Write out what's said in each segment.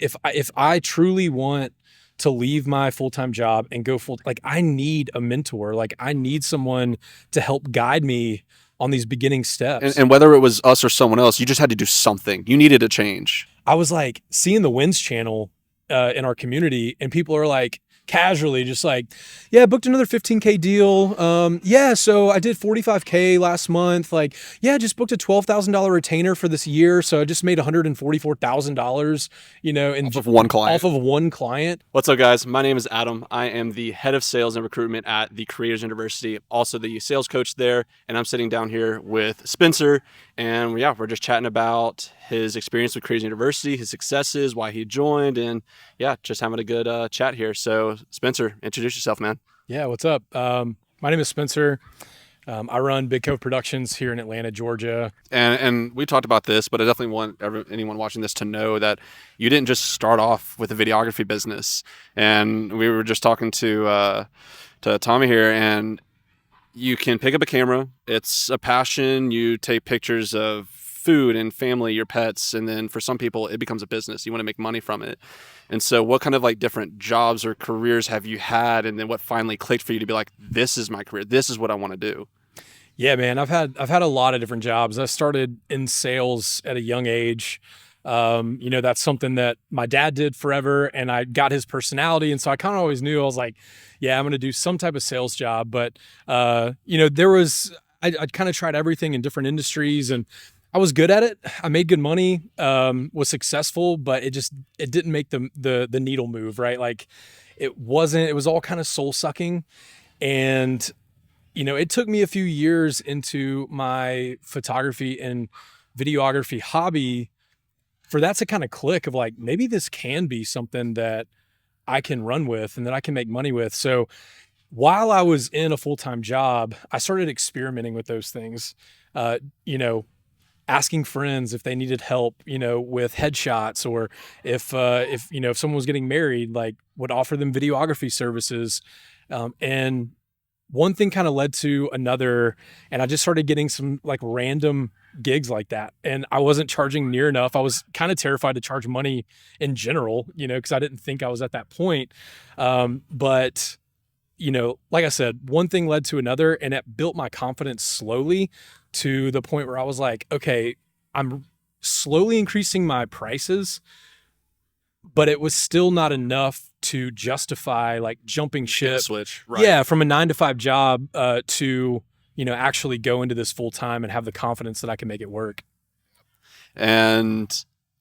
if I truly want to leave my full-time job and go full, like I need a mentor. Like I need someone to help guide me on these beginning steps. And whether it was us or someone else, you just had to do something. You needed a change. I was like seeing the Wins channel in our community, and people are like casually just like, yeah, I booked another 15K deal. Yeah, so I did 45K last month. Like, yeah, I just booked a $12,000 retainer for this year. So I just made $144,000, Off of one client. off of one client. What's up, guys? My name is Adam. I am the head of sales and recruitment at the Creators University, also the sales coach there. And I'm sitting down here with Spencer. And yeah, we're just chatting about his experience with Creators University, his successes, why he joined, and yeah, just having a good chat here. So, Spencer, introduce yourself, man. Yeah, what's up? My name is Spencer. I run Big Cove Productions here in Atlanta, Georgia. And we talked about this, but I definitely want anyone watching this to know that you didn't just start off with a videography business. And we were just talking to Tommy here, and you can pick up a camera. It's a passion. You take pictures of food and family, your pets, and then for some people, it becomes a business. You want to make money from it. And so what kind of like different jobs or careers have you had? And then what finally clicked for you to be like, this is my career. This is what I want to do. Yeah, man, I've had a lot of different jobs. I started in sales at a young age. That's something that my dad did forever, and I got his personality. And so I kind of always knew, I was like, yeah, I'm going to do some type of sales job. But, I kind of tried everything in different industries, and I was good at it. I made good money, was successful, but it didn't make the needle move, right? Like it was all kind of soul sucking. And, it took me a few years into my photography and videography hobby for that to kind of click of like, maybe this can be something that I can run with and that I can make money with. So while I was in a full-time job, I started experimenting with those things, asking friends if they needed help, with headshots, or if someone was getting married, like would offer them videography services. And one thing kind of led to another, and I just started getting some like random gigs like that. And I wasn't charging near enough. I was kind of terrified to charge money in general, because I didn't think I was at that point. But like I said, one thing led to another, and it built my confidence slowly to the point where I was like, okay, I'm slowly increasing my prices, but it was still not enough to justify like jumping ship. Switch, right? Yeah, from a 9 to 5 job to actually go into this full time and have the confidence that I can make it work. And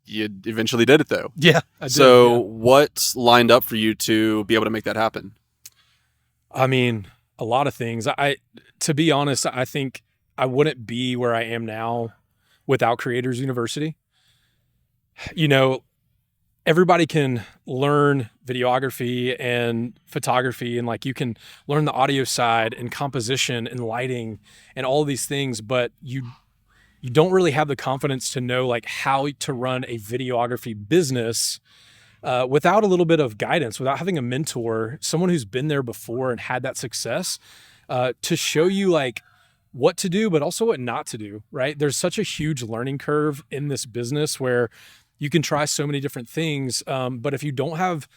you eventually did it though. Yeah, I did. So Yeah. what lined up for you to be able to make that happen? I mean, a lot of things. To be honest, I think I wouldn't be where I am now without Creators University. Everybody can learn videography and photography, and like you can learn the audio side and composition and lighting and all these things, but you don't really have the confidence to know like how to run a videography business without a little bit of guidance, without having a mentor, someone who's been there before and had that success to show you like what to do, but also what not to do, right? There's such a huge learning curve in this business where you can try so many different things. But if you don't have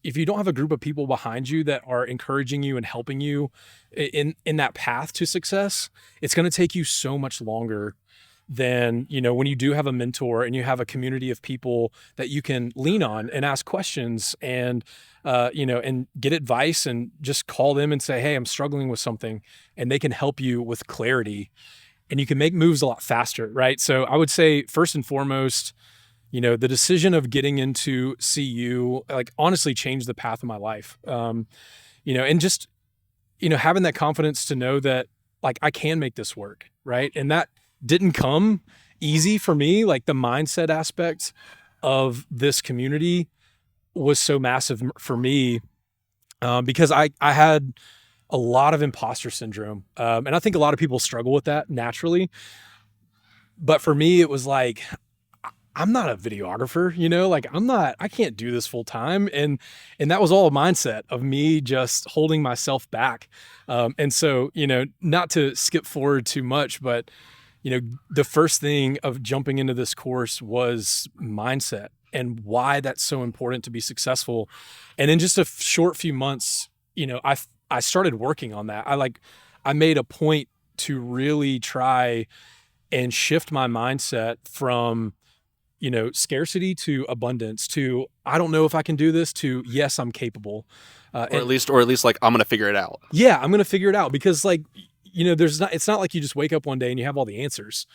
a group of people behind you that are encouraging you and helping you in that path to success, it's going to take you so much longer than, when you do have a mentor and you have a community of people that you can lean on and ask questions and, and get advice and just call them and say, hey, I'm struggling with something, and they can help you with clarity and you can make moves a lot faster. Right. So I would say first and foremost, the decision of getting into CU, like honestly changed the path of my life. And just, having that confidence to know that like I can make this work. Right. And that didn't come easy for me. Like the mindset aspect of this community was so massive for me because I had a lot of imposter syndrome. And I think a lot of people struggle with that naturally. But for me, it was like, I'm not a videographer, like I can't do this full time. And that was all a mindset of me just holding myself back. And so, not to skip forward too much, but, the first thing of jumping into this course was mindset. and why that's so important to be successful. And in just a short few months, I started working on that. I made a point to really try and shift my mindset from, scarcity to abundance to, I don't know if I can do this, to yes, I'm capable. Or at least like, I'm going to figure it out. Yeah, I'm going to figure it out, because it's not like you just wake up one day and you have all the answers.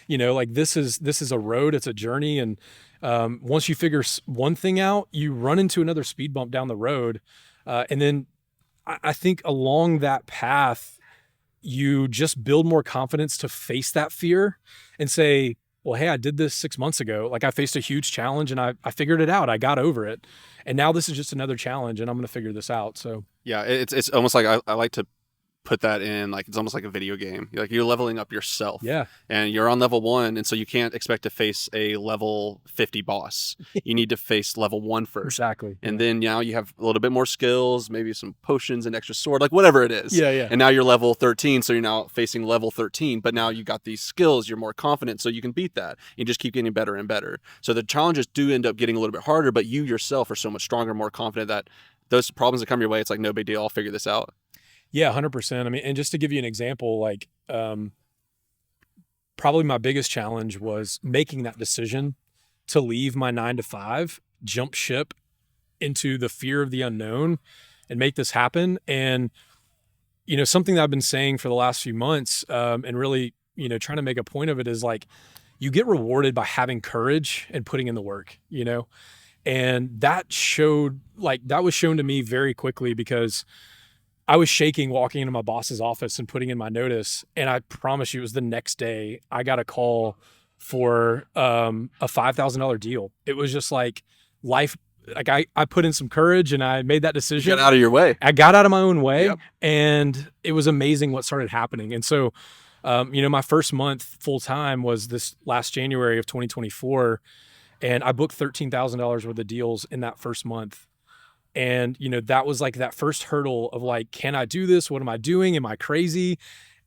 Like this is a road, it's a journey. And once you figure one thing out, you run into another speed bump down the road. And then I think along that path, you just build more confidence to face that fear and say, well, hey, I did this 6 months ago. Like, I faced a huge challenge and I figured it out. I got over it. And now this is just another challenge and I'm going to figure this out. So Yeah, it's almost like I like to put that in, like, it's almost like a video game. Like, you're leveling up yourself. Yeah. And you're on level 1, and so you can't expect to face a level 50 boss. You need to face level 1 first. Exactly. And then now you have a little bit more skills, maybe some potions, an extra sword, like whatever it is. Yeah. And now you're level 13, so you're now facing level 13, but now you got these skills, you're more confident, so you can beat that. You just keep getting better and better. So the challenges do end up getting a little bit harder, but you yourself are so much stronger, more confident that those problems that come your way, it's like, no big deal, I'll figure this out. Yeah, 100%. I mean, and just to give you an example, like, probably my biggest challenge was making that decision to leave my 9 to 5, jump ship into the fear of the unknown and make this happen. And, something that I've been saying for the last few months, and really, trying to make a point of it, is like, you get rewarded by having courage and putting in the work, and that was shown to me very quickly, because I was shaking walking into my boss's office and putting in my notice. And I promise you, it was the next day I got a call for a $5,000 deal. It was just like life. Like, I put in some courage and I made that decision. You got out of your way. I got out of my own way. Yep. And it was amazing what started happening. And so, my first month full time was this last January of 2024. And I booked $13,000 worth of deals in that first month. And, that was like that first hurdle of like, can I do this? What am I doing? Am I crazy?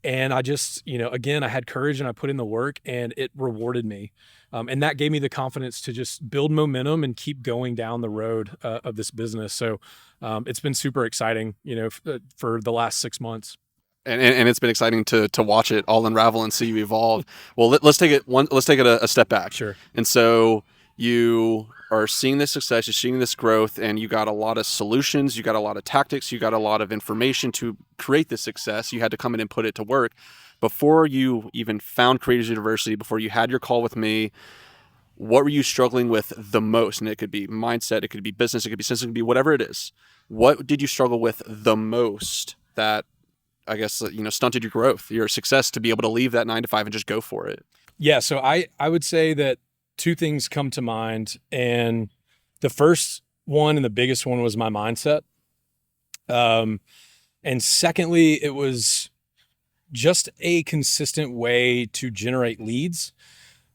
And I just, again, I had courage and I put in the work, and it rewarded me. And that gave me the confidence to just build momentum and keep going down the road of this business. So it's been super exciting, for the last 6 months. And it's been exciting to watch it all unravel and see you evolve. Well, let's take it a step back. Sure. And so you are seeing this success, you're seeing this growth, and you got a lot of solutions, you got a lot of tactics, you got a lot of information to create this success. You had to come in and put it to work. Before you even found Creators University, before you had your call with me, what were you struggling with the most? And it could be mindset, it could be business, it could be sense, it could be whatever it is. What did you struggle with the most that, I guess, stunted your growth, your success, to be able to leave that 9 to 5 and just go for it? Yeah. So I would say that 2 things come to mind. And the first one and the biggest one was my mindset. And secondly, it was just a consistent way to generate leads.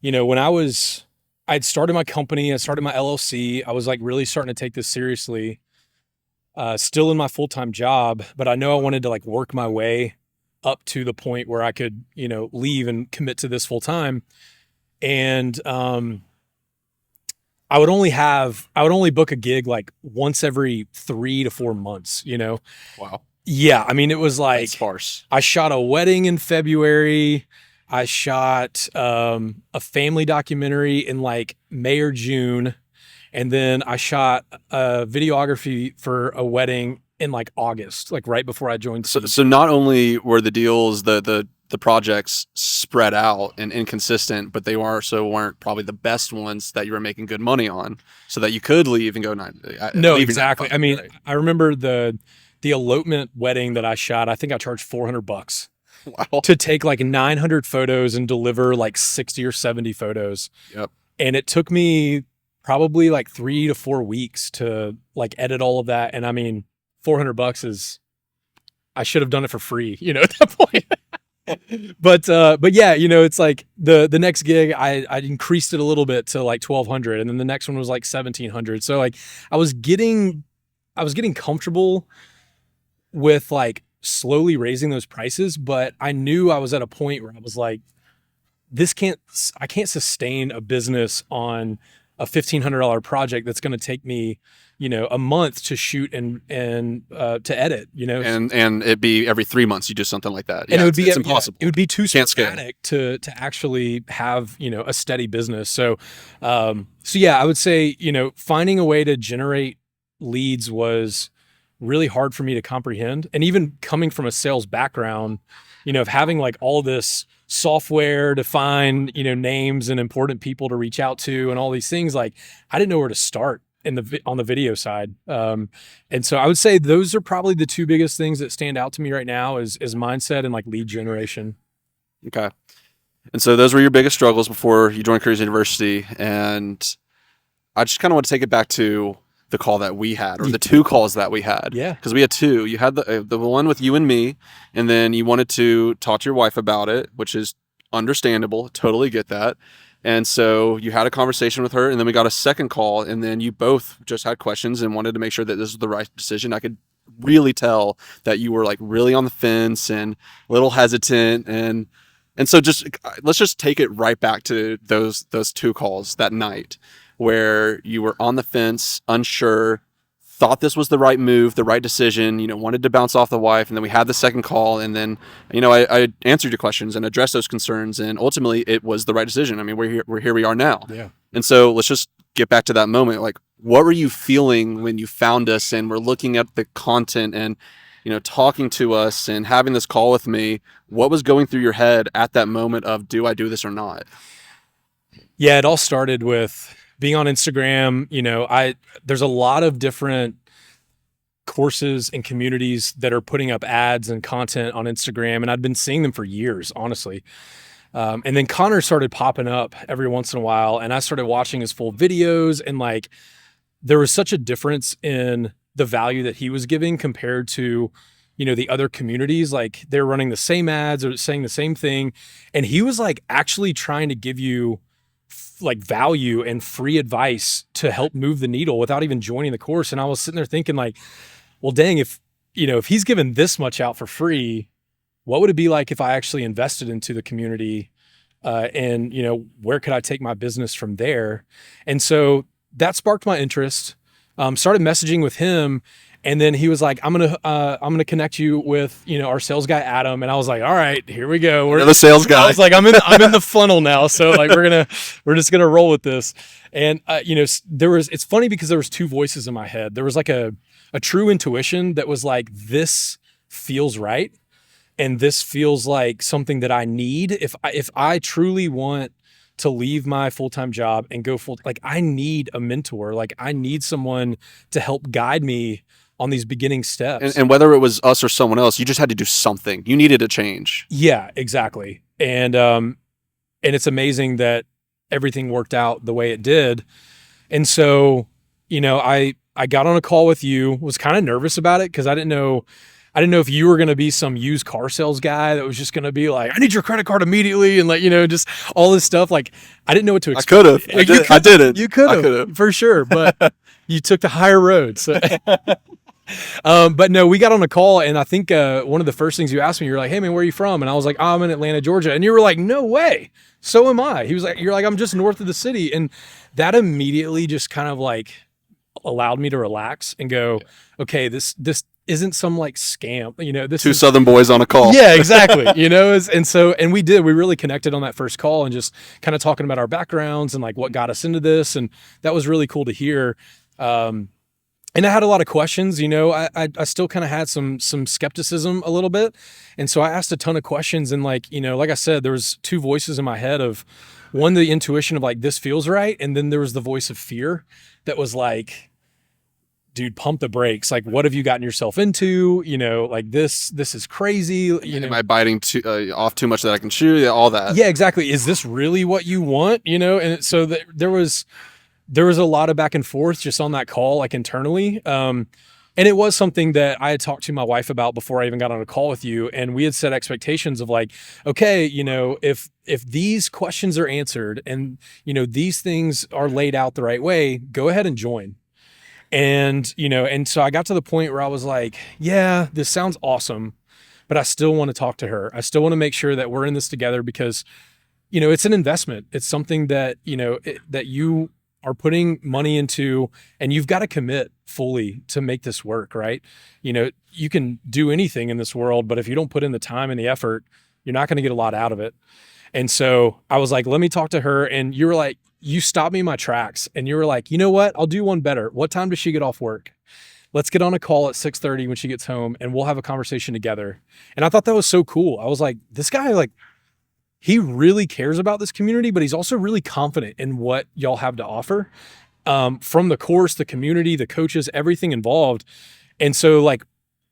When I'd started my company, I started my LLC, I was like really starting to take this seriously, still in my full-time job, but I know I wanted to like work my way up to the point where I could, leave and commit to this full time. And I would only book a gig like once every 3 to 4 months, Wow. Yeah. I mean, it was like, that's sparse. I shot a wedding in February. I shot a family documentary in like May or June. And then I shot a videography for a wedding in like August, like right before I joined. So not only were the deals, the projects spread out and inconsistent, but they weren't probably the best ones that you were making good money on, so that you could leave and go nine. No, exactly. I mean, right. I remember the elopement wedding that I shot. I think I charged $400 Wow. to take like 900 photos and deliver like 60 or 70 photos. Yep. And it took me probably like 3 to 4 weeks to like edit all of that. And I mean, $400 is, I should have done it for free, at that point. But yeah, it's like the next gig, I increased it a little bit to like 1,200, and then the next one was like 1,700. So like I was getting comfortable with like slowly raising those prices, but I knew I was at a point where I was like, I can't sustain a business on a $1,500 project that's going to take me, a month to shoot and to edit, And it'd be every 3 months you do something like that. and Yeah, it would be it's impossible. it would be too Can't scale. sporadic to actually have a steady business. So yeah, I would say finding a way to generate leads was really hard for me to comprehend. And even coming from a sales background, of having like all this software to find names and important people to reach out to and all these things, like I didn't know where to start on the video side. And so I would say those are probably the two biggest things that stand out to me right now is mindset and like lead generation. Okay. And so those were your biggest struggles before you joined Careers University. And I just kind of want to take it back to the call that we had, or the two calls that we had. Yeah. Because we had two. You had the one with you and me, and then you wanted to talk to your wife about it, which is understandable. Totally get that. And so you had a conversation with her, and then we got a second call, and then you both just had questions and wanted to make sure that this was the right decision. I could really tell that you were like really on the fence and a little hesitant, and so just let's just take it right back to those two calls that night where you were on the fence, unsure, thought this was the right move, the right decision, wanted to bounce off the wife. And then we had the second call, and then, I answered your questions and addressed those concerns. And ultimately it was the right decision. I mean, we're here we are now. Yeah. And so let's just get back to that moment. Like, what were you feeling when you found us and were looking at the content and, talking to us and having this call with me? What was going through your head at that moment of, do I do this or not? Yeah, it all started with being on Instagram. There's a lot of different courses and communities that are putting up ads and content on Instagram, and I'd been seeing them for years, honestly. And then Connor started popping up every once in a while, and I started watching his full videos, and like there was such a difference in the value that he was giving compared to the other communities. Like they're running the same ads or saying the same thing, and he was like actually trying to give you like value and free advice to help move the needle without even joining the course. And I was sitting there thinking like, well, dang, if he's given this much out for free, what would it be like if I actually invested into the community? And where could I take my business from there? And so that sparked my interest. Started messaging with him, and then he was like, I'm gonna connect you with our sales guy Adam. And I was like, all right, here we go. You're the sales guy. I was like, I'm in the funnel now, so like we're just gonna roll with this. And it's funny because there was two voices in my head. There was like a true intuition that was like, this feels right, and this feels like something that I need if I truly want to leave my full-time job and go like I need a mentor. Like I need someone to help guide me on these beginning steps. And whether it was us or someone else, you just had to do something. You needed a change. Yeah, exactly. And it's amazing that everything worked out the way it did. And so, I got on a call with you, was kind of nervous about it because I didn't know if you were going to be some used car sales guy that was just going to be like, I need your credit card immediately. And like, just all this stuff. Like, I didn't know what to expect. I could have. I did it. You could have, for sure. But you took the higher road. So. But no, we got on a call, and I think one of the first things you asked me, you're like, hey man, where are you from? And I was like, oh, I'm in Atlanta, Georgia. And you were like, no way. So am I. He was like, you're like, I'm just north of the city. And that immediately just kind of like allowed me to relax and go, okay, this isn't some like scam, this two is Southern boys on a call. Yeah, exactly. And we really connected on that first call and just kind of talking about our backgrounds and like what got us into this. And that was really cool to hear. And I had a lot of questions, I still kind of had some skepticism a little bit. And so I asked a ton of questions, and like I said, there was two voices in my head of one, the intuition of like, this feels right. And then there was the voice of fear that was like, dude, pump the brakes. Like, what have you gotten yourself into? Like this is crazy. Am I biting off too much that I can chew? Yeah, all that. Yeah, exactly. Is this really what you want? And so there was a lot of back and forth just on that call, like internally. And it was something that I had talked to my wife about before I even got on a call with you. And we had set expectations of like, okay, if these questions are answered and, these things are laid out the right way, go ahead and join. And, and so I got to the point where I was like, yeah, this sounds awesome, but I still want to talk to her. I still want to make sure that we're in this together because, it's an investment. It's something that, that you are putting money into, and you've got to commit fully to make this work, right? You can do anything in this world, but if you don't put in the time and the effort, you're not going to get a lot out of it. And so I was like, let me talk to her. And you were like, you stopped me in my tracks and you were like, you know what? I'll do one better. What time does she get off work? Let's get on a call at 6:30 when she gets home and we'll have a conversation together. And I thought that was so cool. I was like, this guy, like, he really cares about this community, but he's also really confident in what y'all have to offer, from the course, the community, the coaches, everything involved. And so, like,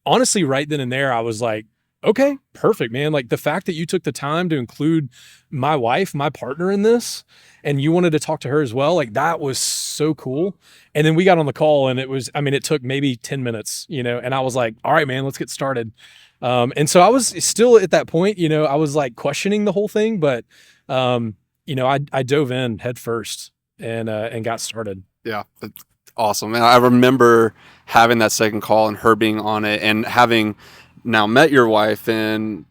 honestly, right then and there, I was like, okay, perfect, man. Like, the fact that you took the time to include my wife, my partner in this, and you wanted to talk to her as well, like, that was so cool. And then we got on the call and it took maybe 10 minutes, and I was like, all right, man, let's get started. And so I was still at that point, I was like questioning the whole thing, but, I dove in head first and got started. Yeah, that's awesome. And I remember having that second call and her being on it, and having now met your wife and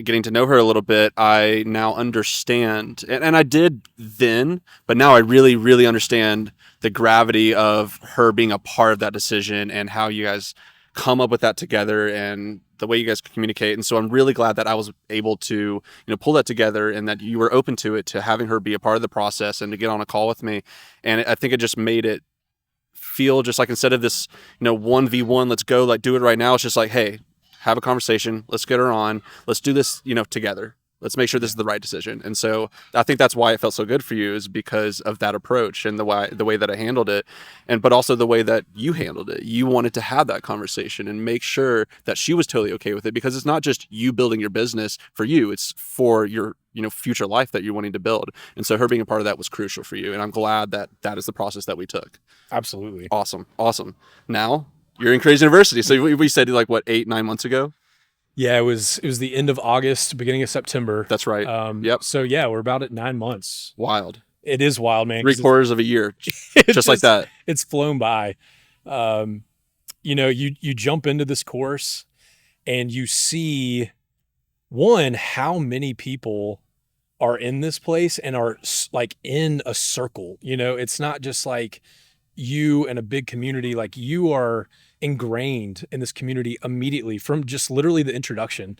getting to know her a little bit. I now understand, and I did then, but now I really, really understand the gravity of her being a part of that decision and how you guys come up with that together and the way you guys communicate. And so I'm really glad that I was able to, pull that together, and that you were open to it, to having her be a part of the process and to get on a call with me. And I think it just made it feel just like, instead of this, 1v1, let's go, like, do it right now. It's just like, hey, have a conversation. Let's get her on. Let's do this, together. Let's make sure this is the right decision. And so I think that's why it felt so good for you, is because of that approach and the way that I handled it, but also the way that you handled it. You wanted to have that conversation and make sure that she was totally okay with it, because it's not just you building your business for you, it's for your, future life that you're wanting to build. And so her being a part of that was crucial for you. And I'm glad that that is the process that we took. Absolutely. Awesome. Now you're in Crazy University. So we said, like, what, 8-9 months ago? Yeah, it was the end of August, beginning of September. That's right. Yep. So yeah, we're about at 9 months. Wild. It is wild, man. 3/4 of a year, just like that. It's flown by. You jump into this course and you see, one, how many people are in this place and are like in a circle. It's not just like you and a big community. Like, you are ingrained in this community immediately from just literally the introduction,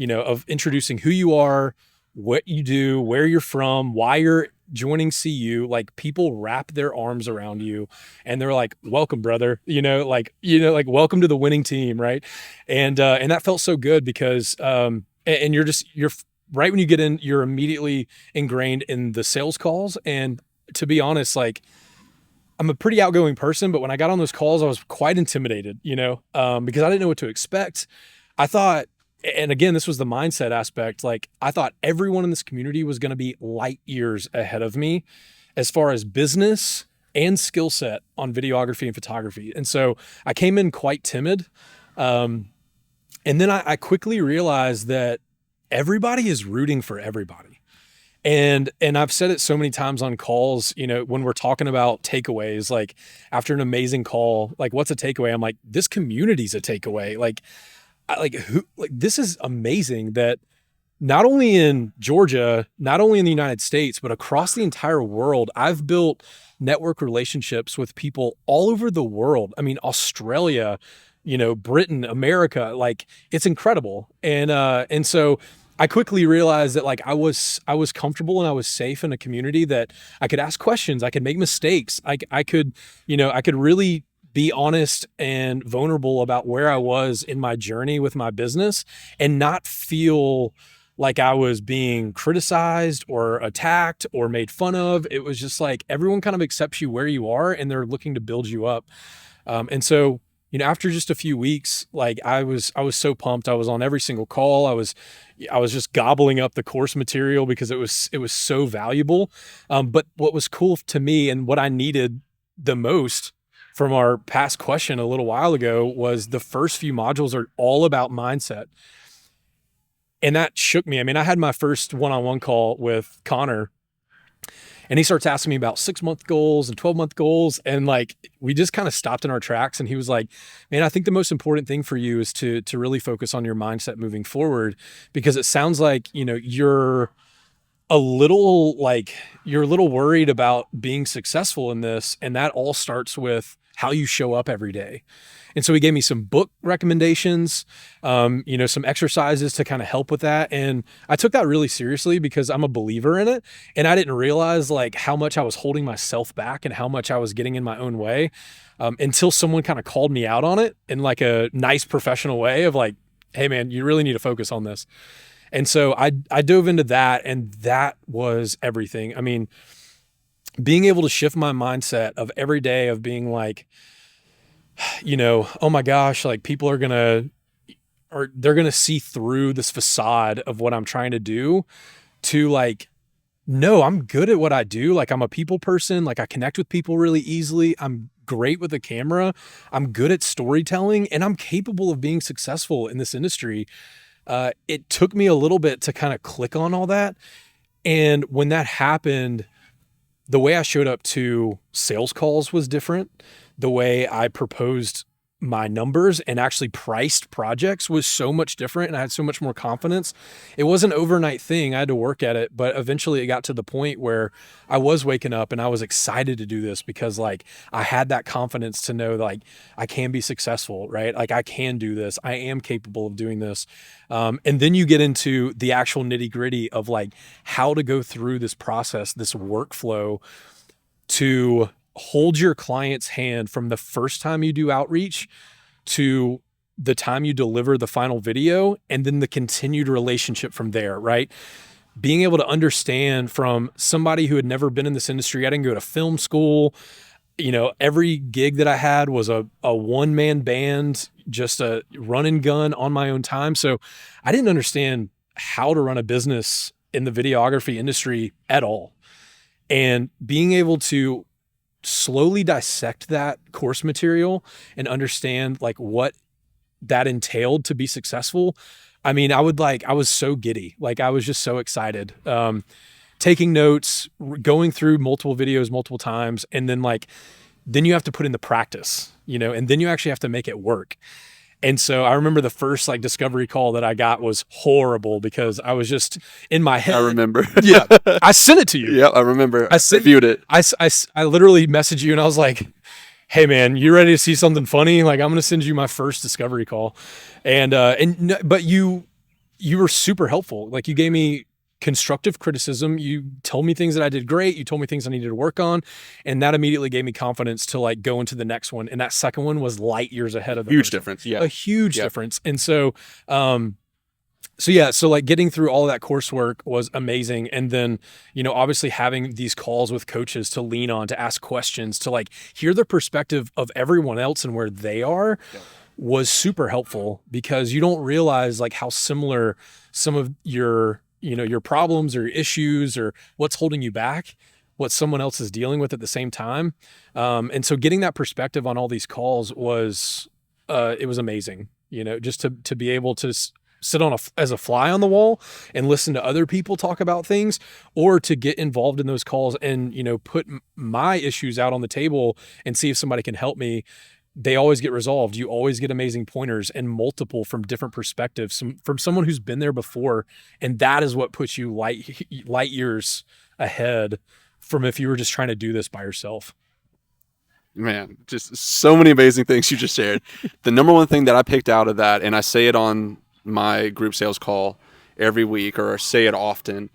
of introducing who you are, what you do, where you're from, why you're joining CU. Like, people wrap their arms around you and they're like, welcome, brother, like welcome to the winning team. Right. And that felt so good because, and you're right when you get in, you're immediately ingrained in the sales calls. And to be honest, like, I'm a pretty outgoing person, but when I got on those calls, I was quite intimidated, because I didn't know what to expect. I thought, and again, this was the mindset aspect. Like, I thought everyone in this community was going to be light years ahead of me as far as business and skill set on videography and photography. And so I came in quite timid. And then I quickly realized that everybody is rooting for everybody. And I've said it so many times on calls, when we're talking about takeaways, like, after an amazing call, like, what's a takeaway? I'm like, this community's a takeaway. This is amazing that not only in Georgia, not only in the United States, but across the entire world, I've built network relationships with people all over the world. I mean, Australia, Britain, America, like, it's incredible. And so I quickly realized that, like, I was comfortable and I was safe in a community that I could ask questions. I could make mistakes. I could really be honest and vulnerable about where I was in my journey with my business and not feel like I was being criticized or attacked or made fun of. It was just like, everyone kind of accepts you where you are and they're looking to build you up. And so, after just a few weeks, like, I was so pumped. I was on every single call. I was just gobbling up the course material because it was so valuable. But what was cool to me and what I needed the most from our past question a little while ago was the first few modules are all about mindset. And that shook me. I mean, I had my first one-on-one call with Connor, and he starts asking me about 6-month goals and 12-month goals. And, like, we just kind of stopped in our tracks. And he was like, man, I think the most important thing for you is to really focus on your mindset moving forward, because it sounds like, you're a little like you're a little worried about being successful in this. And that all starts with how you show up every day. And so he gave me some book recommendations, some exercises to kind of help with that. And I took that really seriously because I'm a believer in it. And I didn't realize like how much I was holding myself back and how much I was getting in my own way, until someone kind of called me out on it in like a nice professional way of like, hey man, you really need to focus on this. And so I dove into that, and that was everything. I mean, being able to shift my mindset of every day of being like, oh my gosh, like people are they're going to see through this facade of what I'm trying to do, to like, no, I'm good at what I do. Like I'm a people person. Like I connect with people really easily. I'm great with a camera. I'm good at storytelling, and I'm capable of being successful in this industry. It took me a little bit to kind of click on all that. And when that happened, the way I showed up to sales calls was different. The way I proposed my numbers and actually priced projects was so much different, and I had so much more confidence. It was an overnight thing. I had to work at it, but eventually it got to the point where I was waking up and I was excited to do this because like I had that confidence to know like I can be successful, right? Like I can do this. I am capable of doing this. And then you get into the actual nitty gritty of like how to go through this process, this workflow to hold your client's hand from the first time you do outreach to the time you deliver the final video, and then the continued relationship from there, right? Being able to understand from somebody who had never been in this industry, I didn't go to film school. Every gig that I had was a one-man band, just a run and gun on my own time. So I didn't understand how to run a business in the videography industry at all. And being able to slowly dissect that course material and understand like what that entailed to be successful. I mean, I was so giddy. Like I was just so excited. Taking notes, going through multiple videos multiple times. And then you have to put in the practice, and then you actually have to make it work. And so I remember the first like discovery call that I got was horrible because I was just in my head. I remember. Yeah. I sent it to you. Yeah, I remember. I viewed it. I literally messaged you and I was like, hey man, you ready to see something funny? Like I'm going to send you my first discovery call. But you were super helpful. Like you gave me constructive criticism. You told me things that I did great. You told me things I needed to work on. And that immediately gave me confidence to like go into the next one. And that second one was light years ahead of the huge first difference. one. Yeah. A huge difference. And so like getting through all of that coursework was amazing. And then, obviously having these calls with coaches to lean on, to ask questions, to like hear the perspective of everyone else and where they are was super helpful, because you don't realize like how similar some of your problems or issues or what's holding you back, what someone else is dealing with at the same time. And so getting that perspective on all these calls was, it was amazing, just to be able to sit as a fly on the wall and listen to other people talk about things, or to get involved in those calls and, put my issues out on the table and see if somebody can help me. They always get resolved. You always get amazing pointers and multiple from different perspectives from someone who's been there before. And that is what puts you light years ahead from if you were just trying to do this by yourself. Man, just so many amazing things you just shared. The number one thing that I picked out of that, and I say it on my group sales call every week, or say it often,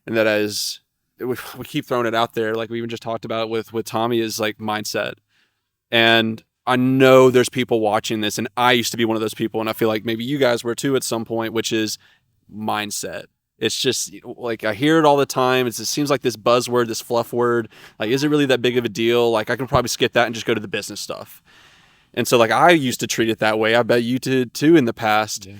and that is, we keep throwing it out there, like we even just talked about with Tommy, is like mindset. And I know there's people watching this, and I used to be one of those people, and I feel like maybe you guys were too at some point, which is mindset. It's just like I hear it all the time. It seems like this buzzword, this fluff word. Like, is it really that big of a deal? Like, I can probably skip that and just go to the business stuff. And so, like, I used to treat it that way. I bet you did too in the past. Yeah.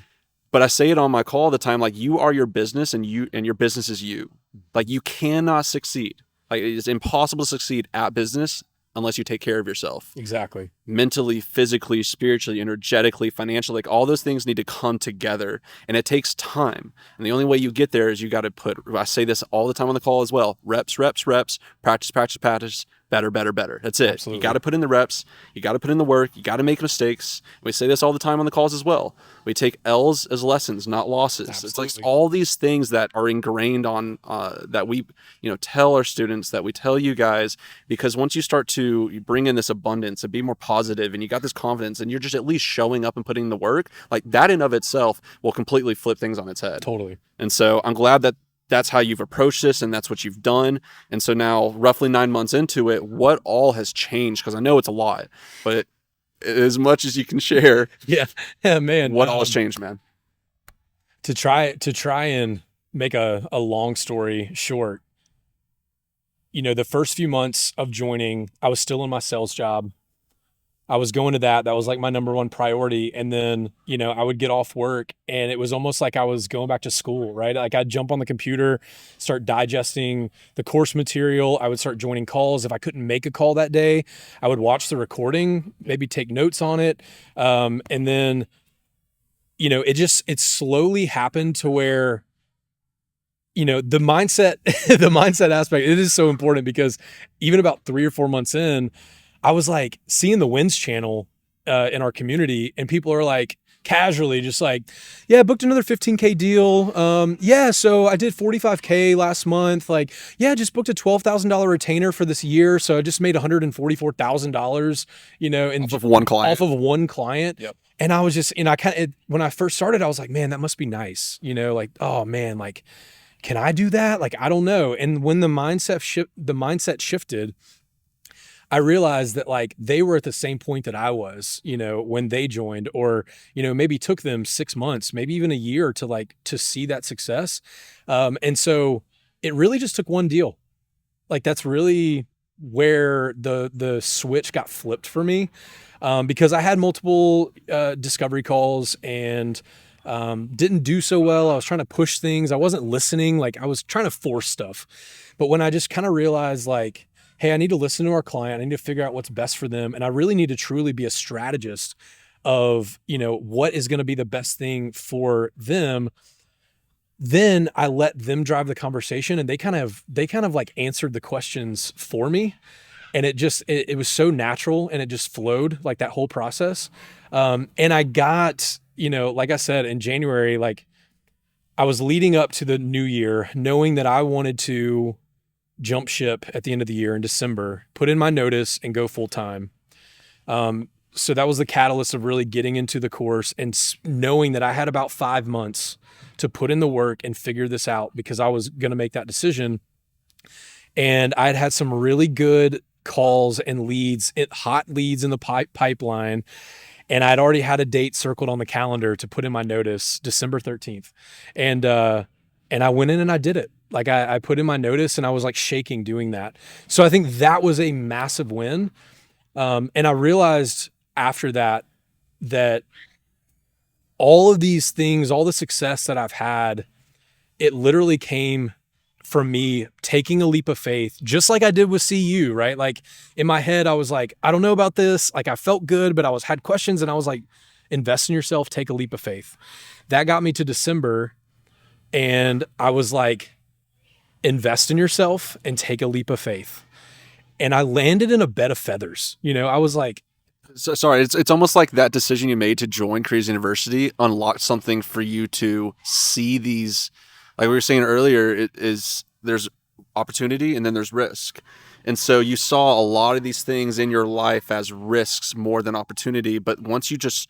But I say it on my call all the time. Like, you are your business, and your business is you. Like, you cannot succeed. Like, it's impossible to succeed at business unless you take care of yourself. Exactly. Mentally, physically, spiritually, energetically, financially, like all those things need to come together, and it takes time. And the only way you get there is you got to I say this all the time on the call as well, reps, practice, better, better, better. That's it. Absolutely. You got to put in the reps. You got to put in the work. You got to make mistakes. We say this all the time on the calls as well. We take L's as lessons, not losses. Absolutely. It's like all these things that are ingrained on that we, tell our students, that we tell you guys, because once you start to bring in this abundance and be more positive, and you got this confidence, and you're just at least showing up and putting in the work, like that in of itself will completely flip things on its head. Totally. And so I'm glad that that's how you've approached this and that's what you've done. And so now, roughly 9 months into it, what all has changed? Because I know it's a lot, but as much as you can share, yeah, man, what all has changed, man? To try and make a long story short, the first few months of joining, I was still in my sales job. I was going to that. That was like my number one priority. And then, I would get off work and it was almost like I was going back to school, right? Like I'd jump on the computer, start digesting the course material. I would start joining calls. If I couldn't make a call that day, I would watch the recording, maybe take notes on it. And then, it slowly happened to where, the mindset, the mindset aspect, it is so important because even about 3 or 4 months in, I was like seeing the wins channel in our community, and people are like casually just like, yeah, booked another 15K deal. Yeah, so I did 45K last month. Like, yeah, just booked a $12,000 retainer for this year. So I just made $144,000, Off of one client. Off of one client. Yep. And I was just, when I first started, I was like, man, that must be nice. Like, oh man, like, can I do that? Like, I don't know. And when the mindset shifted, I realized that like they were at the same point that I was, when they joined, or, maybe took them 6 months, maybe even a year to see that success. And so it really just took one deal. Like that's really where the switch got flipped for me. Because I had multiple discovery calls and didn't do so well. I was trying to push things. I wasn't listening. Like I was trying to force stuff. But when I just kind of realized like, hey, I need to listen to our client. I need to figure out what's best for them. And I really need to truly be a strategist of, what is going to be the best thing for them. Then I let them drive the conversation, and they kind of like answered the questions for me. And it was so natural, and it just flowed, like that whole process. And I got, like I said, in January, like I was leading up to the new year, knowing that I wanted to jump ship at the end of the year in December, put in my notice and go full time. So that was the catalyst of really getting into the course and knowing that I had about 5 months to put in the work and figure this out, because I was going to make that decision. And I'd had some really good calls and leads, hot leads in the pipeline. And I'd already had a date circled on the calendar to put in my notice, December 13th. And I went in and I did it. Like I put in my notice and I was like shaking doing that. So I think that was a massive win. And I realized after that all of these things, all the success that I've had, it literally came from me taking a leap of faith, just like I did with CU, right? Like in my head, I was like, I don't know about this. Like I felt good, but had questions, and I was like, invest in yourself, take a leap of faith. That got me to December, and I was like, invest in yourself and take a leap of faith. And I landed in a bed of feathers. I was like, so, sorry, it's almost like that decision you made to join Crazy University unlocked something for you to see these, like we were saying earlier, there's opportunity and then there's risk. And so you saw a lot of these things in your life as risks more than opportunity. But once you just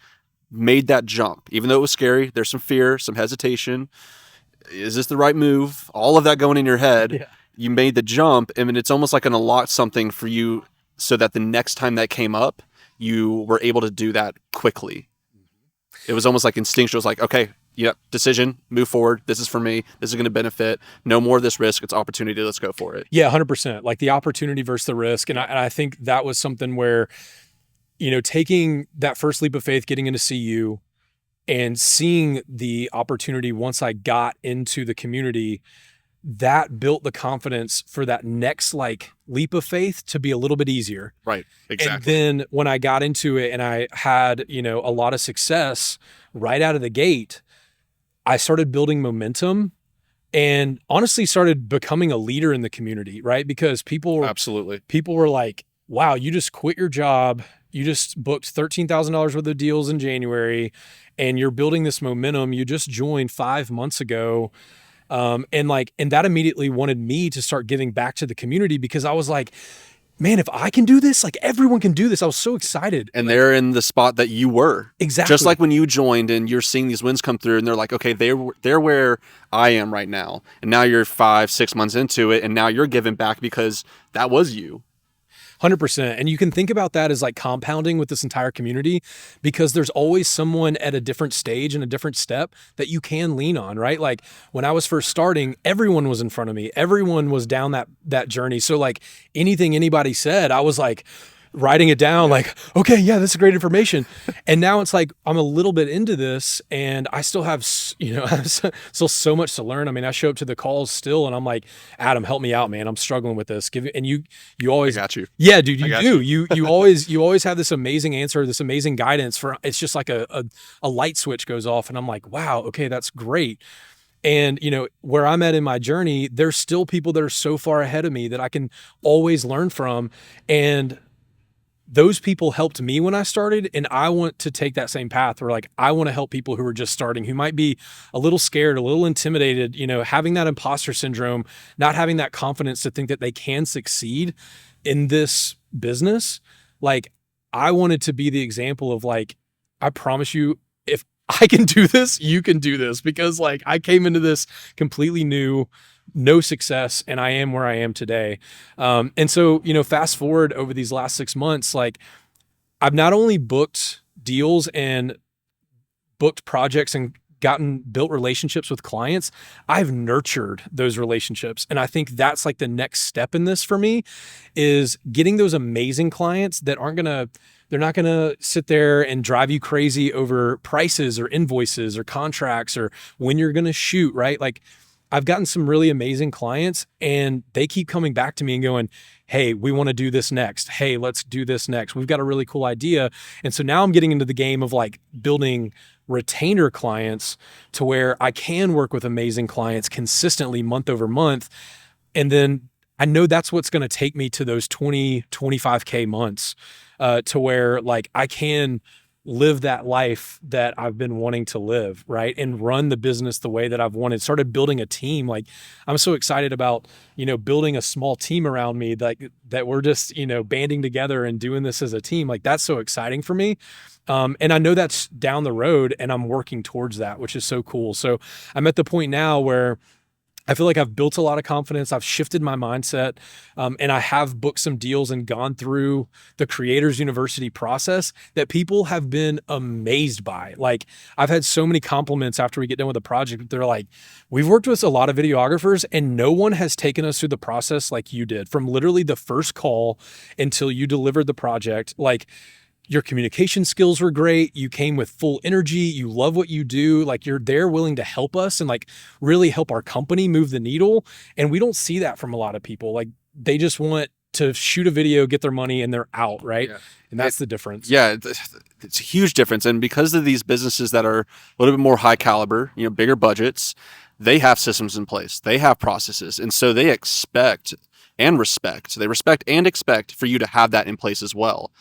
made that jump, even though it was scary, there's some fear, some hesitation. Is this the right move? All of that going in your head. Yeah. You made the jump, and it's almost like an unlocked something for you, so that the next time that came up, you were able to do that quickly. It was almost like instinctual. It was like, okay, yep, decision, move forward. This is for me. This is going to benefit. No more of this risk. It's opportunity. Let's go for it. Yeah, 100%. Like the opportunity versus the risk. And I think that was something where, taking that first leap of faith, getting into CU, and seeing the opportunity once I got into the community, that built the confidence for that next like leap of faith to be a little bit easier. Right. Exactly. And then when I got into it and I had, a lot of success right out of the gate, I started building momentum and honestly started becoming a leader in the community, right? Because Absolutely. people were like, wow, you just quit your job. You just booked $13,000 worth of deals in January and you're building this momentum. You just joined 5 months ago. And that immediately wanted me to start giving back to the community because I was like, man, if I can do this, like everyone can do this. I was so excited. And they're in the spot that you were. Exactly. Just like when you joined and you're seeing these wins come through and they're like, okay, they're where I am right now. And now you're 5-6 months into it and now you're giving back because that was you. 100%. And you can think about that as like compounding with this entire community because there's always someone at a different stage and a different step that you can lean on, right? Like when I was first starting, everyone was in front of me. Everyone was down that journey. So like anything anybody said, I was like writing it down like, okay, yeah, that's great information. And now it's like, I'm a little bit into this and I still have, I have still so much to learn. I mean, I show up to the calls still and I'm like, Adam, help me out, man. I'm struggling with this. And you always I got you. Yeah, dude, you do. You. You always have this amazing answer, this amazing guidance for, it's just like a light switch goes off and I'm like, wow, okay, that's great. And, where I'm at in my journey, there's still people that are so far ahead of me that I can always learn from. And those people helped me when I started, and I want to take that same path where like, I want to help people who are just starting, who might be a little scared, a little intimidated, having that imposter syndrome, not having that confidence to think that they can succeed in this business. Like I wanted to be the example of like, I promise you, if I can do this, you can do this because like I came into this completely new, no success, and I am where I am today. And so, fast forward over these last 6 months, like I've not only booked deals and booked projects and built relationships with clients, I've nurtured those relationships. And I think that's like the next step in this for me is getting those amazing clients that they're not going to sit there and drive you crazy over prices or invoices or contracts or when you're going to shoot, right? Like I've gotten some really amazing clients and they keep coming back to me and going, hey, we want to do this next. Hey, let's do this next. We've got a really cool idea. And so now I'm getting into the game of like building retainer clients to where I can work with amazing clients consistently month over month. And then I know that's what's going to take me to those 20, 25K months to where like I can live that life that I've been wanting to live, right? And run the business the way that I've wanted. Started building a team. Like I'm so excited about, building a small team around me that we're just, banding together and doing this as a team. Like that's so exciting for me. And I know that's down the road and I'm working towards that, which is so cool. So I'm at the point now where I feel like I've built a lot of confidence. I've shifted my mindset, and I have booked some deals and gone through the Creators University process that people have been amazed by. Like I've had so many compliments after we get done with the project. They're like, we've worked with a lot of videographers and no one has taken us through the process like you did, from literally the first call until you delivered the project. Like your communication skills were great. You came with full energy. You love what you do. Like you're there willing to help us and like really help our company move the needle. And we don't see that from a lot of people. Like they just want to shoot a video, get their money and they're out. Right. Yeah. And that's the difference. Yeah. It's a huge difference. And because of these businesses that are a little bit more high caliber, bigger budgets, they have systems in place. They have processes. And so they expect and respect. They respect and expect for you to have that in place as well.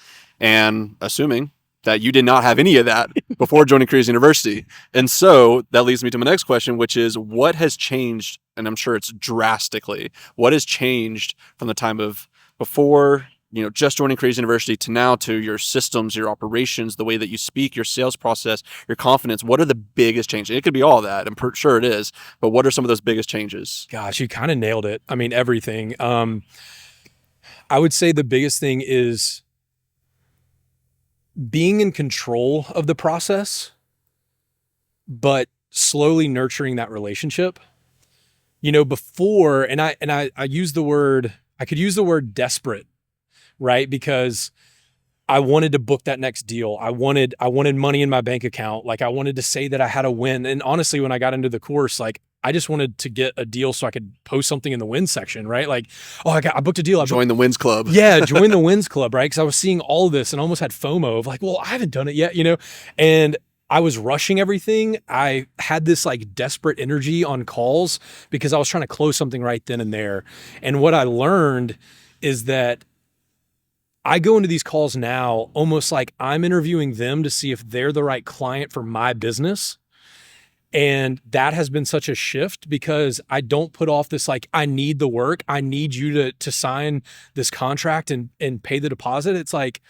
And assuming that you did not have any of that before joining Creators University. And so that leads me to my next question, which is what has changed? And I'm sure it's drastically. What has changed from the time of before, just joining Creators University to now, to your systems, your operations, the way that you speak, your sales process, your confidence? What are the biggest changes? It could be all that. I'm sure it is. But what are some of those biggest changes? Gosh, you kind of nailed it. I mean, everything. I would say the biggest thing is being in control of the process, but slowly nurturing that relationship. Before, and I use the word, I could use the word desperate, right? Because I wanted to book that next deal. I wanted money in my bank account. Like I wanted to say that I had a win. And honestly, when I got into the course, like I just wanted to get a deal so I could post something in the wins section, right? Like, oh, I booked a deal. Join the wins club. Yeah, join the wins club, right? Because I was seeing all of this and almost had FOMO of like, well, I haven't done it yet, And I was rushing everything. I had this like desperate energy on calls because I was trying to close something right then and there. And what I learned is that I go into these calls now almost like I'm interviewing them to see if they're the right client for my business. And that has been such a shift because I don't put off this, like, I need the work. I need you to sign this contract and pay the deposit. It's like,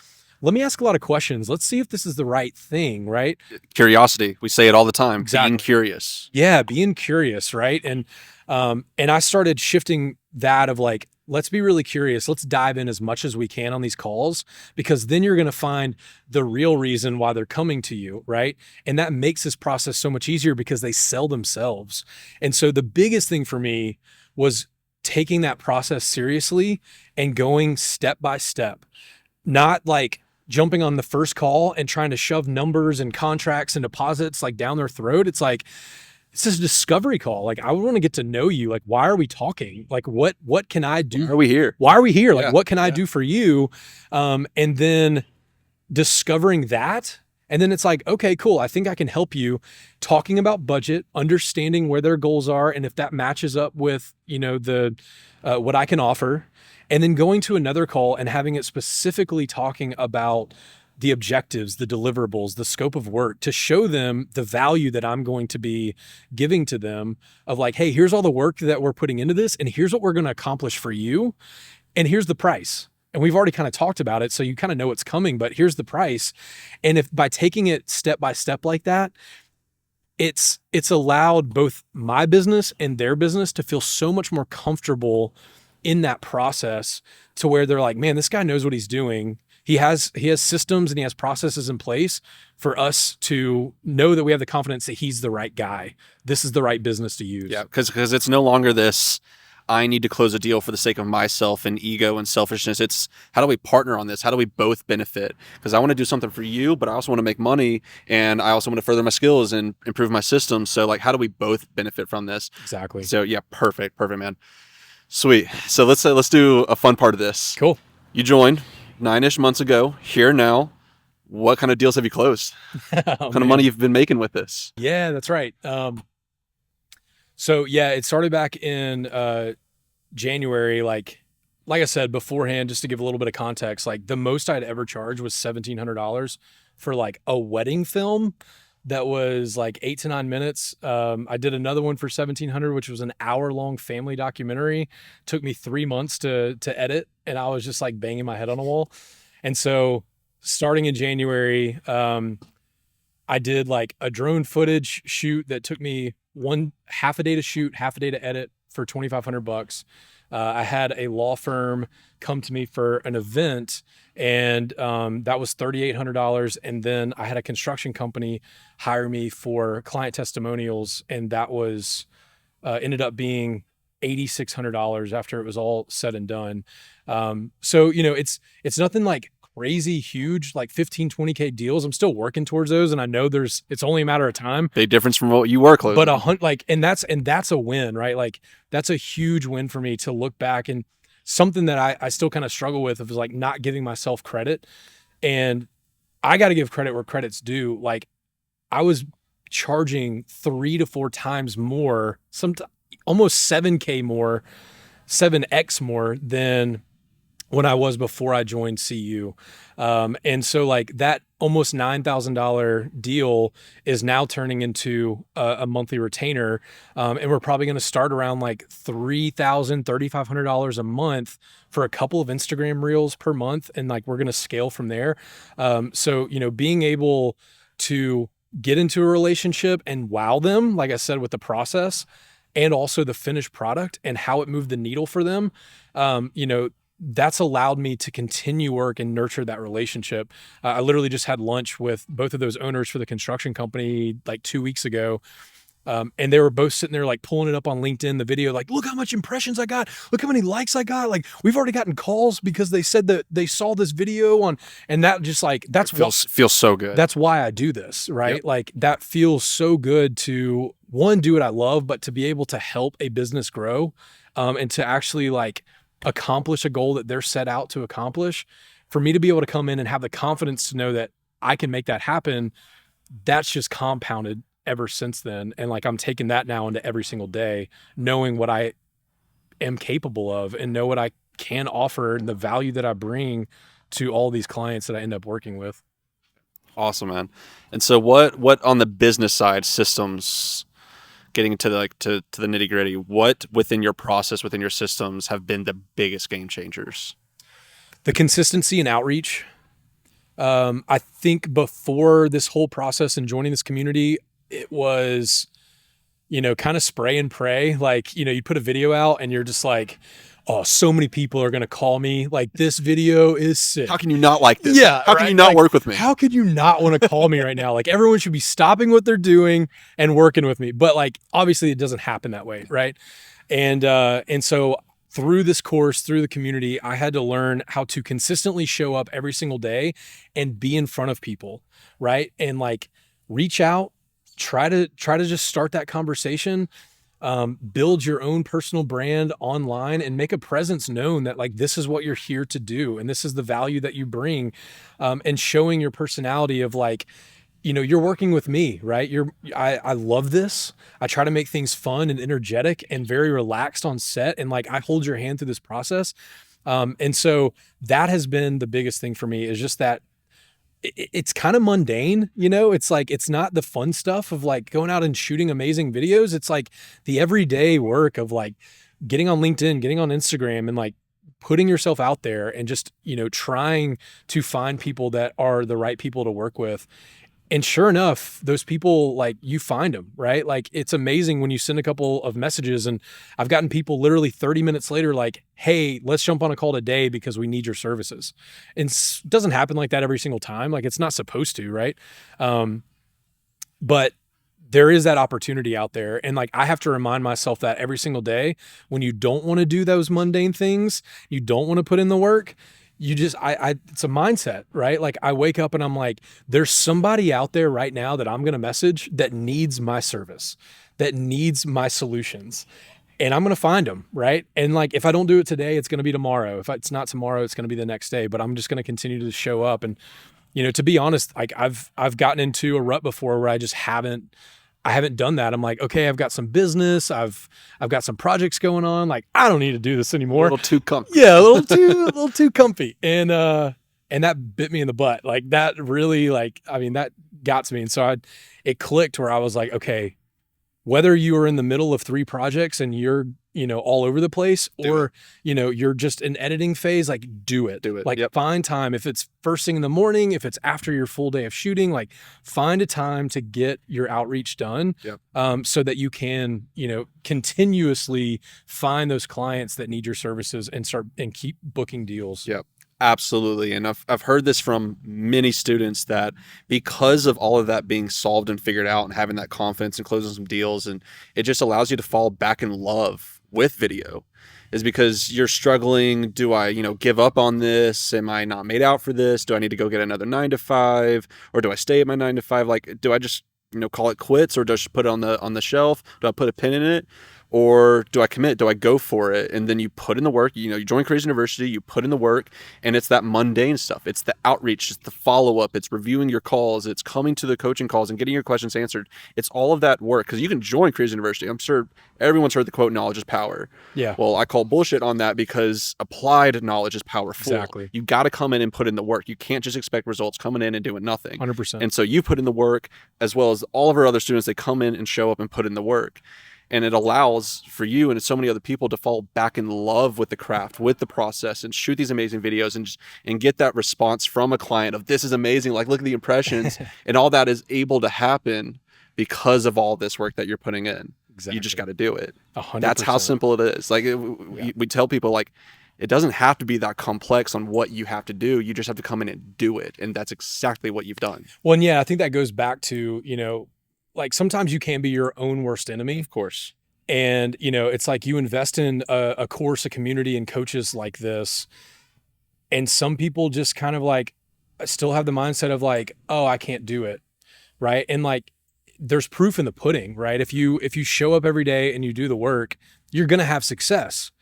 let me ask a lot of questions. Let's see if this is the right thing, right? Curiosity. We say it all the time. Exactly. Being curious. Yeah, being curious, right? And I started shifting that of like, let's be really curious. Let's dive in as much as we can on these calls, because then you're going to find the real reason why they're coming to you, right? And that makes this process so much easier because they sell themselves. And so the biggest thing for me was taking that process seriously and going step by step, not like jumping on the first call and trying to shove numbers and contracts and deposits like down their throat. It's like, it's this discovery call. Like, I want to get to know you. Like, why are we talking? Like, what can I do? Why are we here? Why are we here? Yeah, Like, what can I do for you? And then discovering that. And then it's like, okay, cool. I think I can help you, talking about budget, understanding where their goals are, and if that matches up with, the what I can offer. And then going to another call and having it specifically talking about the objectives, the deliverables, the scope of work, to show them the value that I'm going to be giving to them of like, hey, here's all the work that we're putting into this, and here's what we're going to accomplish for you. And here's the price. And we've already kind of talked about it, so you kind of know what's coming, but here's the price. And if by taking it step by step like that, it's allowed both my business and their business to feel so much more comfortable in that process, to where they're like, man, this guy knows what he's doing. He has systems and he has processes in place for us to know that we have the confidence that he's the right guy. This is the right business to use. Yeah, because it's no longer this, I need to close a deal for the sake of myself and ego and selfishness. It's, how do we partner on this? How do we both benefit? Because I want to do something for you, but I also want to make money, and I also want to further my skills and improve my systems. So like, how do we both benefit from this? Exactly. So yeah, perfect, man. Sweet. So let's do a fun part of this. Cool. You joined 9-ish months ago, here now. What kind of deals have you closed? What kind of money you've been making with this? Yeah, that's right. So yeah, it started back in January. Like I said beforehand, just to give a little bit of context, like the most I'd ever charged was $1,700 for like a wedding film that was like 8 to 9 minutes. I did another one for $1,700, which was an hour-long family documentary. Took me 3 months to edit, and I was just like banging my head on a wall. And so starting in January, I did like a drone footage shoot that took me half a day to shoot, half a day to edit for $2,500. I had a law firm come to me for an event, and that was $3,800. And then I had a construction company hire me for client testimonials, and that was ended up being $8,600 after it was all said and done. So it's nothing like crazy huge, like 15, 20K deals. I'm still working towards those, and I know it's only a matter of time. Big difference from what you were closing. But and that's a win, right? Like that's a huge win for me to look back, and something that I still kind of struggle with is like not giving myself credit. And I got to give credit where credit's due. Like I was charging 3 to 4 times more, almost 7K more, 7X more than when I was before I joined CU. And so like that almost $9,000 deal is now turning into a monthly retainer. And we're probably going to start around like $3,000, $3,500 a month for a couple of Instagram reels per month. And like, we're going to scale from there. So, being able to get into a relationship and wow them, like I said, with the process and also the finished product and how it moved the needle for them, that's allowed me to continue work and nurture that relationship. I literally just had lunch with both of those owners for the construction company like 2 weeks ago. And they were both sitting there like pulling it up on LinkedIn, the video, like, look how much impressions I got. Look how many likes I got. Like we've already gotten calls because they said that they saw this video on, and that just like, feels so good. That's why I do this, right? Yep. Like that feels so good to do what I love, but to be able to help a business grow, and to actually like accomplish a goal that they're set out to accomplish. For me to be able to come in and have the confidence to know that I can make that happen that's just compounded ever since then. And like I'm taking that now into every single day, knowing what I am capable of and know what I can offer and the value that I bring to all these clients that I end up working with. Awesome, man. And so what on the business side, systems, getting to to the nitty gritty, what within your process, within your systems have been the biggest game changers? The consistency and outreach. I think before this whole process and joining this community, it was, kind of spray and pray. Like, you put a video out and you're just like, oh, so many people are going to call me. Like, this video is sick. How can you not like this? Yeah. How can you not work with me? How could you not want to call me right now? Like, everyone should be stopping what they're doing and working with me. But like, obviously it doesn't happen that way. Right. And so through this course, through the community, I had to learn how to consistently show up every single day and be in front of people. Right. And like reach out, try to just start that conversation. Build your own personal brand online and make a presence known that like, this is what you're here to do. And this is the value that you bring, and showing your personality of like, you're working with me, right? I love this. I try to make things fun and energetic and very relaxed on set. And like, I hold your hand through this process. And so that has been the biggest thing for me, is just that it's kind of mundane, it's like, it's not the fun stuff of like going out and shooting amazing videos. It's like the everyday work of like getting on LinkedIn, getting on Instagram, and like putting yourself out there and just, trying to find people that are the right people to work with. And sure enough, those people, like, you find them, right? Like, it's amazing when you send a couple of messages, and I've gotten people literally 30 minutes later, like, hey, let's jump on a call today because we need your services. And it doesn't happen like that every single time. Like, it's not supposed to, right? But there is that opportunity out there. And like, I have to remind myself that every single day. When you don't want to do those mundane things, you don't want to put in the work, you just, it's a mindset, right? Like, I wake up and I'm like, there's somebody out there right now that I'm going to message that needs my service, that needs my solutions, and I'm going to find them. Right. And like, if I don't do it today, it's going to be tomorrow. If it's not tomorrow, it's going to be the next day, but I'm just going to continue to show up. And, to be honest, like I've gotten into a rut before where I haven't done that. I'm like, okay, I've got some business. I've got some projects going on. Like, I don't need to do this anymore. A little too comfy. Yeah, a little too comfy. And that bit me in the butt. Like, that really, like, I mean, that got to me. And so it clicked where I was like, okay, whether you are in the middle of 3 projects and you're, all over the place, or, you're just in editing phase, like, do it. Like, find time. If it's first thing in the morning, if it's after your full day of shooting, like, find a time to get your outreach done. So that you can, continuously find those clients that need your services and keep booking deals. Yep. Absolutely. And I've heard this from many students, that because of all of that being solved and figured out and having that confidence and closing some deals, and it just allows you to fall back in love with video, is because you're struggling. Do I, give up on this? Am I not made out for this? Do I need to go get another 9 to 5, or do I stay at my 9 to 5? Like, do I just, call it quits, or do I just put it on the shelf? Do I put a pin in it? Or do I commit? Do I go for it? And then you put in the work, you join Crazy University, you put in the work, and it's that mundane stuff. It's the outreach, it's the follow-up, it's reviewing your calls, it's coming to the coaching calls and getting your questions answered. It's all of that work, because you can join Crazy University. I'm sure everyone's heard the quote, knowledge is power. Yeah. Well, I call bullshit on that, because applied knowledge is powerful. Exactly. You got to come in and put in the work. You can't just expect results coming in and doing nothing. 100%. And so you put in the work, as well as all of our other students. They come in and show up and put in the work. And it allows for you and so many other people to fall back in love with the craft, with the process, and shoot these amazing videos and get that response from a client of, this is amazing. Like, look at the impressions. And all that is able to happen because of all this work that you're putting in. Exactly. You just got to do it. 100%. That's how simple it is. Like, we tell people, like, it doesn't have to be that complex on what you have to do. You just have to come in and do it. And that's exactly what you've done. Well, and yeah, I think that goes back to, like, sometimes you can be your own worst enemy. Of course. And, it's like you invest in a course, a community, and coaches like this. And some people just kind of like still have the mindset of like, oh, I can't do it. Right. And like, there's proof in the pudding, right? If you show up every day and you do the work, you're going to have success.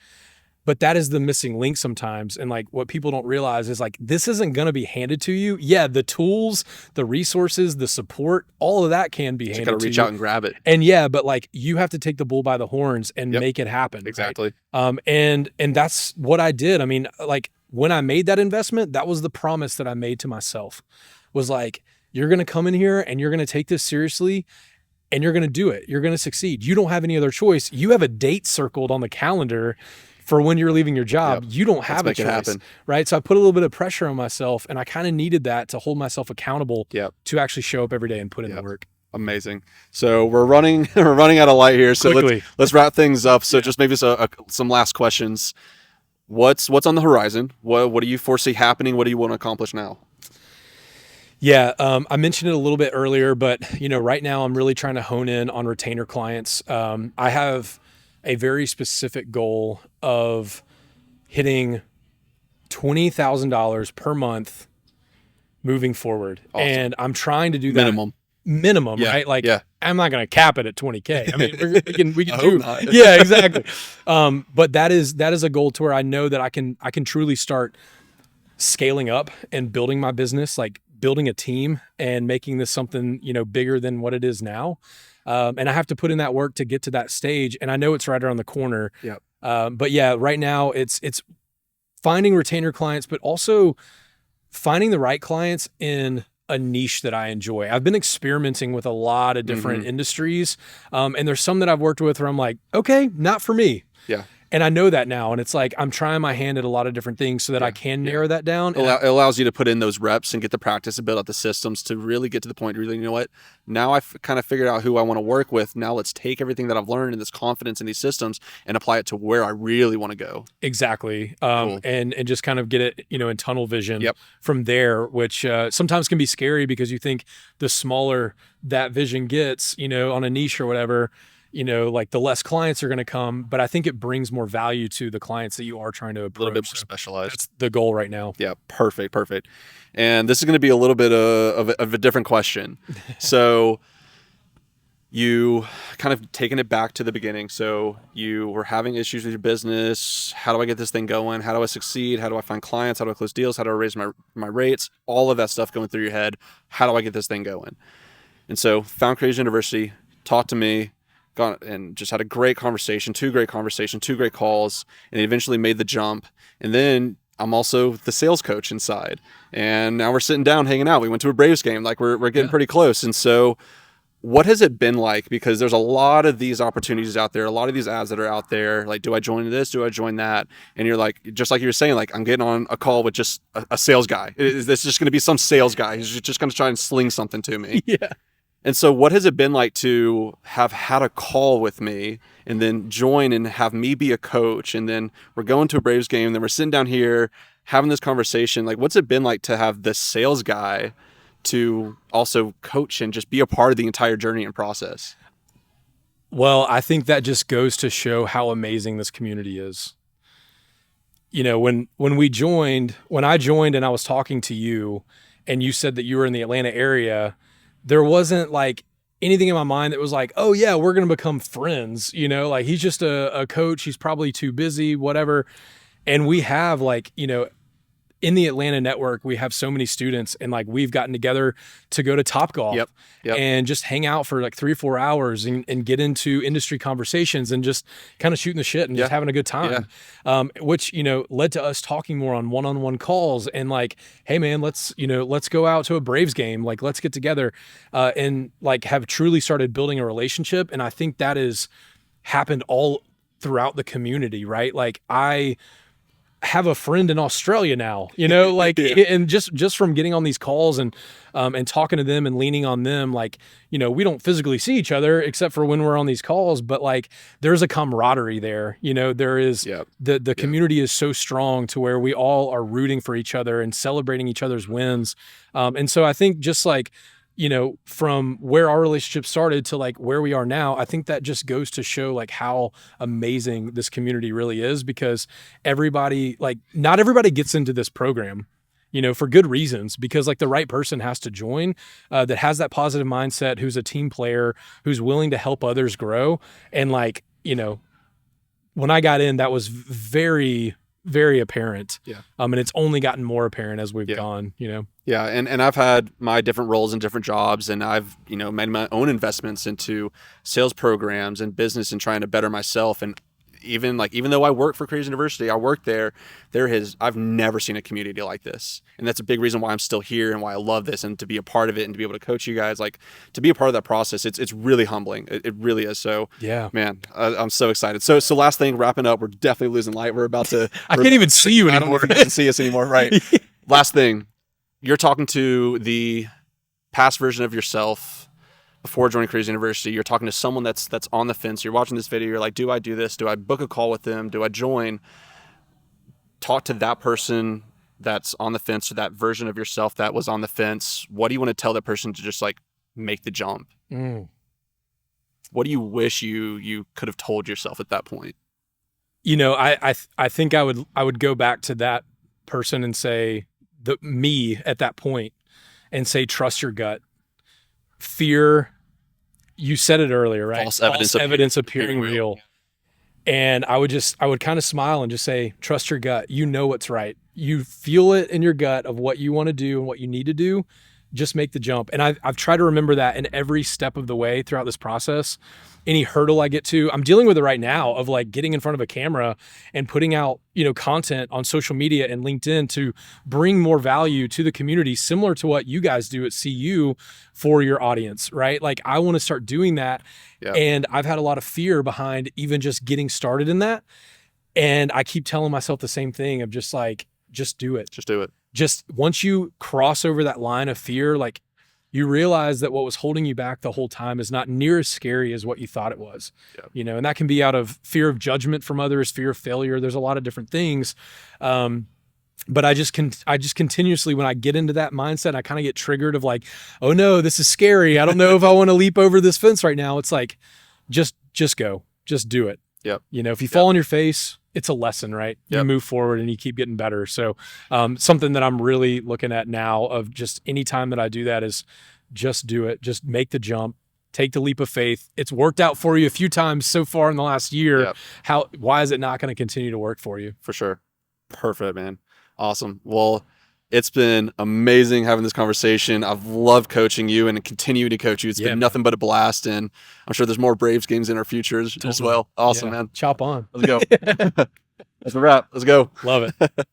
But that is the missing link sometimes. And like what people don't realize is like, this isn't going to be handed to you. Yeah. The tools, the resources, the support, all of that can be You handed got to to reach you. out and grab it. And yeah, but like you have to take the bull by the horns and make it happen. Exactly. Right? And that's what I did. I mean, like when I made that investment, that was the promise that I made to myself, was like, you're going to come in here and you're going to take this seriously and you're going to do it. You're going to succeed. You don't have any other choice. You have a date circled on the calendar for when you're leaving your job. You don't have a choice, right? So I put a little bit of pressure on myself, and I kind of needed that to hold myself accountable to actually show up every day and put in the work. Amazing. So we're running out of light here. So let's wrap things up. So just maybe some last questions. What's on the horizon? What do you foresee happening? What do you want to accomplish now? Yeah, I mentioned it a little bit earlier, but right now I'm really trying to hone in on retainer clients. I have a very specific goal of hitting $20,000 per month moving forward. Awesome. And I'm trying to do that minimum, right? Like I'm not going to cap it at 20K. I mean, we can do, yeah, exactly. But that is a goal to where I know that I can truly start scaling up and building my business, like building a team and making this something, bigger than what it is now. And I have to put in that work to get to that stage. And I know it's right around the corner. But yeah, right now it's finding retainer clients, but also finding the right clients in a niche that I enjoy. I've been experimenting with a lot of different industries. And there's some that I've worked with where I'm like, okay, not for me. Yeah. And I know that now. And it's like, I'm trying my hand at a lot of different things so that I can narrow that down. It allows you to put in those reps and get the practice and build out the systems to really get to the point where you know what, now I've kind of figured out who I want to work with. Now let's take everything that I've learned and this confidence in these systems and apply it to where I really want to go. Exactly. Cool. And just kind of get it, in tunnel vision from there, which sometimes can be scary because you think the smaller that vision gets, on a niche or whatever, like the less clients are going to come, but I think it brings more value to the clients that you are trying to approach. A little bit more specialized. That's the goal right now. Yeah. Perfect. And this is going to be a little bit of a different question. So you kind of taking it back to the beginning. So you were having issues with your business. How do I get this thing going? How do I succeed? How do I find clients? How do I close deals? How do I raise my rates? All of that stuff going through your head. How do I get this thing going? And so found Creators University, talked to me, and just had a great conversation, two great calls, and eventually made the jump. And then I'm also the sales coach inside. And now we're sitting down hanging out. We went to a Braves game. Like we're getting pretty close. And so what has it been like? Because there's a lot of these opportunities out there, a lot of these ads that are out there. Like, do I join this? Do I join that? And you're like, just like you were saying, like, I'm getting on a call with just a sales guy. This just going to be some sales guy who's just going to try and sling something to me. Yeah. And so what has it been like to have had a call with me and then join and have me be a coach? And then we're going to a Braves game, then we're sitting down here having this conversation. Like, what's it been like to have this sales guy to also coach and just be a part of the entire journey and process? Well, I think that just goes to show how amazing this community is. When I joined and I was talking to you and you said that you were in the Atlanta area, there wasn't like anything in my mind that was like, oh yeah, we're going to become friends. Like he's just a coach. He's probably too busy, whatever. And we have like, in the Atlanta network, we have so many students and like we've gotten together to go to Topgolf and just hang out for like 3 or 4 hours and get into industry conversations and just kind of shooting the shit and just having a good time. Which, led to us talking more on one-on-one calls and like, hey man, let's go out to a Braves game. Like, let's get together and like have truly started building a relationship. And I think that has happened all throughout the community, right? Like I have a friend in Australia now, like, and just from getting on these calls and talking to them and leaning on them, like, we don't physically see each other except for when we're on these calls, but like, there's a camaraderie there, there is the community is so strong to where we all are rooting for each other and celebrating each other's wins. And so I think just like, from where our relationship started to like where we are now, I think that just goes to show like how amazing this community really is, because everybody, like not everybody gets into this program, for good reasons, because like the right person has to join that has that positive mindset, who's a team player, who's willing to help others grow. And like, when I got in, that was very, very apparent. Yeah. And it's only gotten more apparent as we've gone, Yeah. And I've had my different roles in different jobs, and I've, made my own investments into sales programs and business and trying to better myself. And even though I work for Crazy University, I work there, I've never seen a community like this. And that's a big reason why I'm still here and why I love this, and to be a part of it and to be able to coach you guys, like to be a part of that process. It's really humbling. It really is. So yeah, man, I'm so excited. So last thing, wrapping up, we're definitely losing light. We're about to, I can't even see you anymore. I don't know if you can see us anymore. Right. Last thing, you're talking to the past version of yourself before joining Crazy University. You're talking to someone that's on the fence. You're watching this video. You're like, do I do this? Do I book a call with them? Do I join? Talk to that person that's on the fence, or that version of yourself that was on the fence. What do you want to tell that person to just like make the jump? What do you wish you could have told yourself at that point? I think I would go back to that person and say, me at that point, and say, trust your gut. Fear, you said it earlier, right? False evidence appearing real. And I would kind of smile and just say, trust your gut. You know what's right. You feel it in your gut of what you want to do and what you need to do. Just make the jump. And I've tried to remember that in every step of the way throughout this process. Any hurdle I get to, I'm dealing with it right now, of like getting in front of a camera and putting out, content on social media and LinkedIn to bring more value to the community, similar to what you guys do at CU for your audience, right? Like I want to start doing that. Yeah. And I've had a lot of fear behind even just getting started in that. And I keep telling myself the same thing of just like, just do it. Just do it. Just once you cross over that line of fear, like you realize that what was holding you back the whole time is not near as scary as what you thought it was. Yeah. And that can be out of fear of judgment from others, fear of failure. There's a lot of different things. But I just continuously, when I get into that mindset, I kind of get triggered of like, oh no, this is scary. I don't know if I want to leap over this fence right now. It's like, just go, just do it. Yep. If you fall on your face, it's a lesson, right? Yep. You move forward and you keep getting better. So something that I'm really looking at now, of just any time that I do that, is just do it. Just make the jump, take the leap of faith. It's worked out for you a few times so far in the last year. Yep. Why is it not going to continue to work for you? For sure. Perfect, man. Awesome. Well, it's been amazing having this conversation. I've loved coaching you and continue to coach you. It's been nothing but a blast, and I'm sure there's more Braves games in our futures as well. Awesome, man. Chop on. Let's go. That's a wrap. Let's go. Love it.